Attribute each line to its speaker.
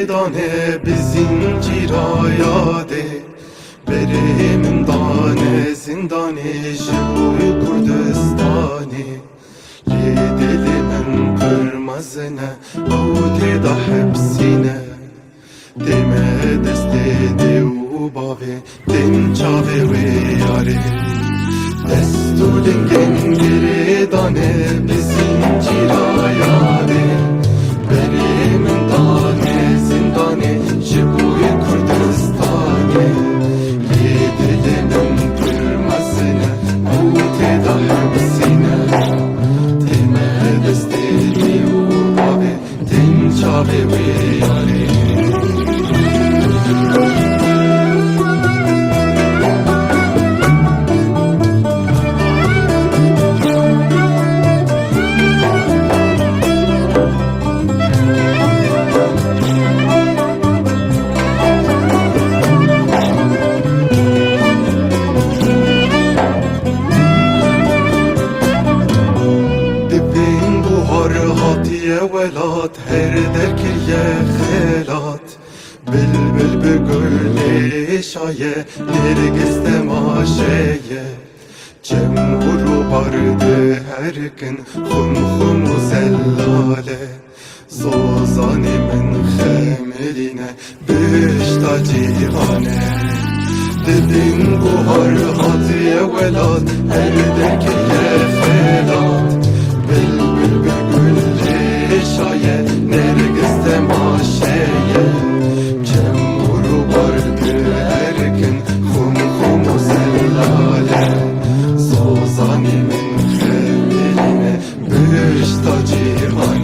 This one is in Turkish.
Speaker 1: Dane bizincir ayade Berimin dane zindane Jibuy Kurdistani Lidilimin kırmızına Audi da hepsine Deme destede u bave Dem çave ve yare Destulin gengiri dane bizincir ayade Berimin dane zindane Jibuy Kurdistani Lidilimin kırmızına Audi da hepsine Deme destede u bave Dem çave ve yare ولات her derkiye خیلات بلبل به گل شایه نرگس تماشایه جمهور و bardı her gün خم خم و زلاله زوزانیمن خمیرینه بشتا جیغانه دبین buhar hatiye velat her derkiye خیلات بلبل به گل شایه نرگس تماشایه جمهورو bardı her gün خم خم و زلاله زوزانیمن خمیرینه بشتا جیغانه